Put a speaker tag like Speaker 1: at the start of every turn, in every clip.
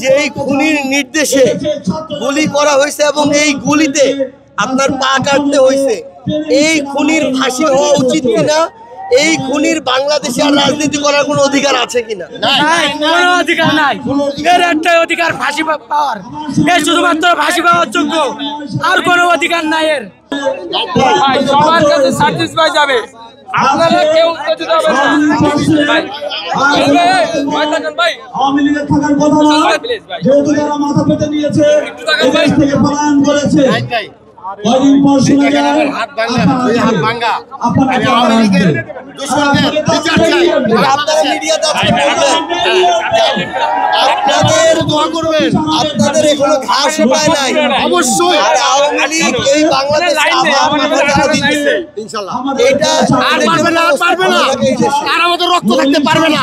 Speaker 1: যেই খুনির নির্দেশে গুলি করা হয়েছে এবং এই গুলিতে আপনার পা কাটতে হয়েছে, এই খুনির ফাঁসি হওয়া উচিত কিনা, এই খুনির বাংলাদেশে আর রাজনীতি করার কোনো অধিকার আছে কিনা?
Speaker 2: কোনো অধিকার নাই। এর একটাই অধিকার ফাঁসি পাওয়ার, এর শুধুমাত্র ফাঁসি পাওয়ার যোগ্য, আর কোনো অধিকার নাই এর।
Speaker 3: সবার কাছে স্যাটিসফাই যাবে, আপনারা কেউ উত্তেজিত হবেন না। ভাই থাকেন ভাই,
Speaker 4: আওয়ামী লীগের থাকার কথা না, যেহেতু তারা মাথা পেতে নিয়েছে, দেশ থেকে পলায়ন করেছে। কয়দিন পর শোনা যায়
Speaker 1: আপনাদের দোয়া করবেন, আপনাদের এখনো ঘাস উপায় নাই অবশ্যই। আর আওয়ামী লীগ এই বাংলাদেশ ইনশাআল্লাহ এটা আর পারবে না, আর পারবে না, আর আমাদের রক্ত থাকতে পারবে না।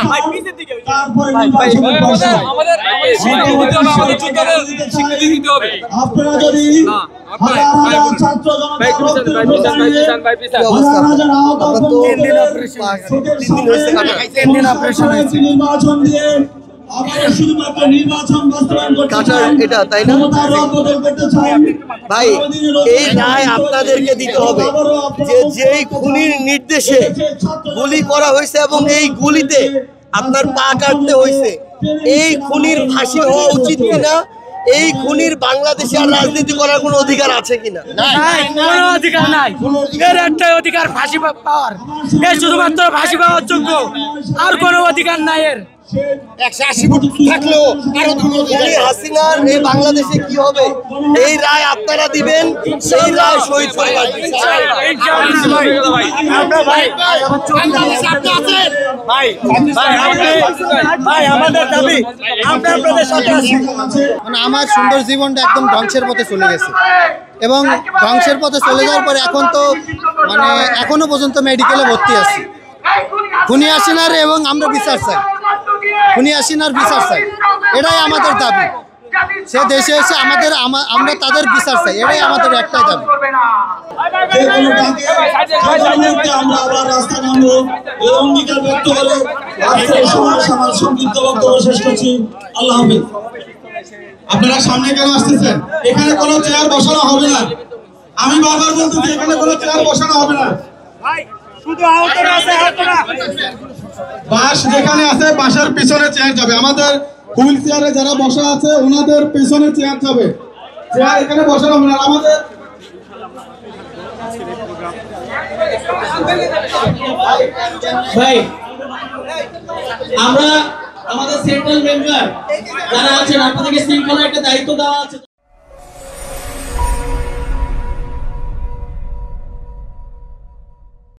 Speaker 3: আমাদের স্বীকৃতি দিতে হবে।
Speaker 4: আপনারা যদি ছাত্র নির্বাচন দিয়ে
Speaker 1: এটা তাই না ভাই, এই রায় আপনাদেরকে দিতে হবে যে যেই খুনির নির্দেশে গুলি করা হয়েছে এবং এই গুলিতে আপনার পা কাটতে হয়েছে, এই খুনির ফাঁসি হওয়া উচিত কিনা, এই খুনির বাংলাদেশে আর রাজনীতি করার কোনো অধিকার আছে কিনা?
Speaker 2: কোনো অধিকার নাই। এর একটাই অধিকার ফাঁসি পাওয়ার, এর শুধুমাত্র ফাঁসি পাওয়ার যোগ্য, আর কোনো অধিকার নাই এর।
Speaker 1: 180 কোটি থাকলেও হাসিনার এই বাংলাদেশে কি হবে, এই রায় আপনারা দিবেন, সেই রায় শহীদ
Speaker 2: আমাদের দাবি আমরা আপনাদের সাথে আছি।
Speaker 5: মানে আমার সুন্দর জীবনটা একদম ধ্বংসের পথে চলে গেছে, এবং ধ্বংসের পথে চলে যাওয়ার পরে এখন তো মানে এখনো পর্যন্ত মেডিকেলে ভর্তি আছি। খুনি হাসিনার এবং আমরা বিচার চাই, খুনি হাসিনার বিচার চাই, এটাই আমাদের দাবি। সে দেশে এসে আমরা তাদের বিচার চাই, এটাই আমাদের একটাই দাবি।
Speaker 4: আমরা আবার রাস্তা নামবো, এই অঙ্গীকার ব্যক্ত করে আমার সংক্ষিপ্ত বক্তব্য শেষ করছি। আল্লাহ হাফেজ। আপনারা সামনে কেন আসতেছেন? এখানে কোনো চেয়ার বসানো হবে না। আমি বারবার বলতেছি এখানে কোনো চেয়ার বসানো হবে না। বাস যেখানে আছে বাসার পিছনে চেয়ার যাবে। আমাদের হুইল চেয়ারে যারা বসা আছে ওনাদের পিছনে চেয়ার যাবে, চেয়ার এখানে বসানো হবে না। আমাদের
Speaker 6: ভাই আমরা আমাদের সেন্ট্রাল মেম্বার যারা আছেন আপনাদেরকে শৃঙ্খলার একটা দায়িত্ব দেওয়া আছে।